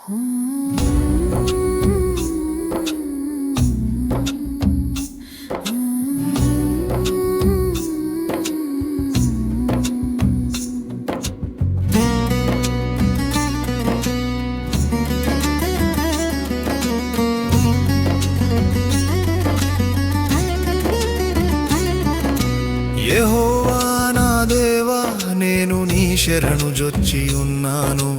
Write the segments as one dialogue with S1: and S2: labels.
S1: యెహోవా నా దేవా, నేను నీ శరణు జొచ్చి ఉన్నాను.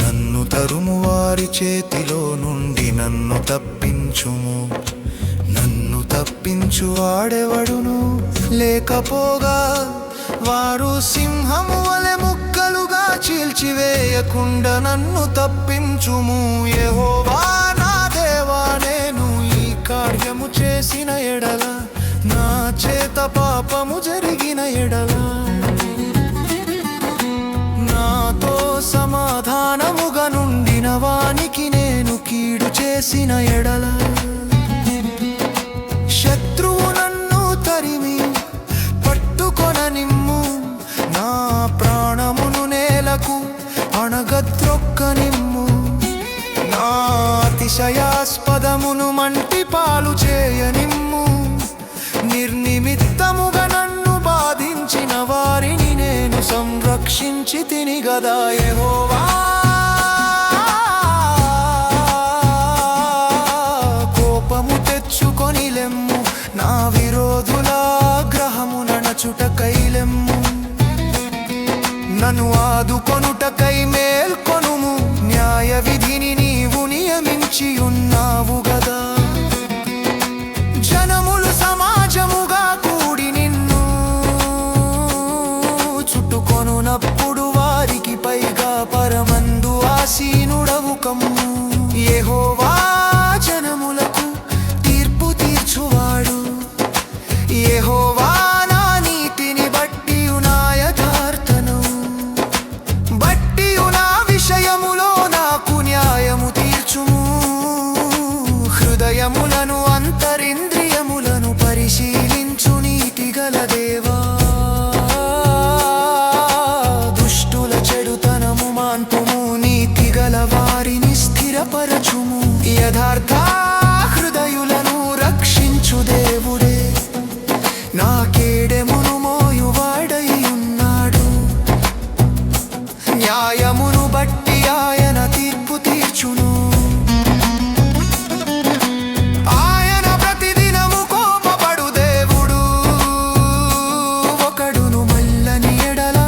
S1: నన్ను తరుము వారి చేతిలో నుండి నన్ను తప్పించుము. నన్ను తప్పించువాడెవడును లేకపోగా, వారు సింహము వలె ముక్కలుగా చీల్చివేయకుండా నన్ను తప్పించుము. యెహోవా నా దేవా, నేను ఈ కార్యము చేసిన ఎడల, నా చేత పాపము జరిగిన ఎడల, నాతో సమాధానముగా నుండిన వానికి నేను కీడు చేసిన ఎడల, శత్రువు నన్ను తరిమి పట్టుకొననిమ్ము. నా ప్రాణమును నేలకు అణగద్రొక్కనిమ్ము. నా అతిశయాస్పదమును మంటి పాలు చేయనిమ్ము. నిర్నిమిత్తముగా నన్ను బాధించిన వారిని నేను సంరక్షించి తిని గదా. యెహోవా, కోపము తెచ్చుకొని లెమ్ము. నా విరోధుల గ్రహమున నచుటకై లెమ్ము. నన్ను ఆదుకొనుటకై మేల్కొనుము. న్యాయ విధిని నీవు నియమించి ఉన్నావు గదా. జనములు సమాజముగా కూడి నిన్ను చుట్టుకొనునప్పుడు వారికి పైగా పరమందు ఆసీనుడవు కమ్ము. యెహోవా జనములకు తీర్పు తీర్చువాడు. యెహోవా నా నీతిని బట్టియు నా యథార్థను బట్టియు నా విషయములో నాకు న్యాయము తీర్చుము. హృదయములను అంతరింద్రియములను పరిశీలించు నీతిగల దేవా. దుష్టుల చెడుతనము మాన్పుము. నీతిగల వారిని స్థిరపరచుము. యథార్థ హృదయులను రక్షించు దేవుడే నా కేడెమును మోయువాడై ఉన్నాడు. న్యాయమును బట్టి ఆయన తీర్పు తీర్చును. ఆయన ప్రతిదినము కోపపడు దేవుడు. ఒకడును మల్లని ఎడల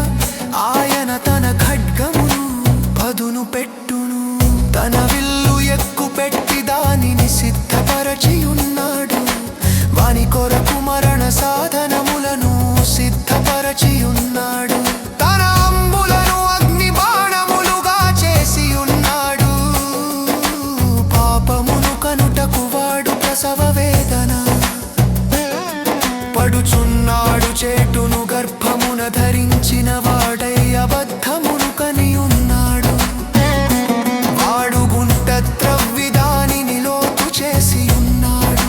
S1: ఆయన తన ఖడ్గమును పదును పెట్టును. తన విల్లు ఎక్కు పెట్టి దానిని సిద్ధపరచి ఉన్నాడు. వాని కొరకు మరణ సాధనములను సిద్ధపరచి ఉన్నాడు. తన అంబులను అగ్ని బాణములుగా చేసి ఉన్నాడు. పాపమును కనుటకు వాడు ప్రసవ వేదన పడుచున్నాడు. చేటును గర్భమున ధరించిన వాడై అబద్ధమును కని ఉన్నాడు. వాడు గుంట త్రవ్వి దానిని లోతు చేసి ఉన్నాడు.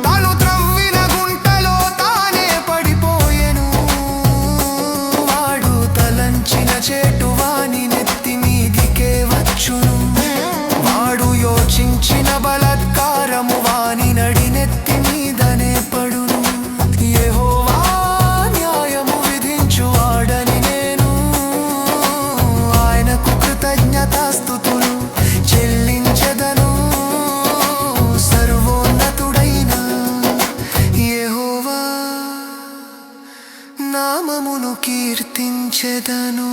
S1: తాను త్రవ్విన గుంటలో తానే పడిపోయెను. వాడు తలంచిన చేటు వాని నెత్తి మీదికే వచ్చును. వాడు యోచించిన బలాత్కారము వాని నడినెత్తి మీదనే పడును. యెహోవా న్యాయము విధించువాడని నేను ఆయనకు కృతజ్ఞతాస్తుతులు చెల్లించెదను. సర్వోన్నతుడైన యెహోవా నామమును కీర్తించెదను.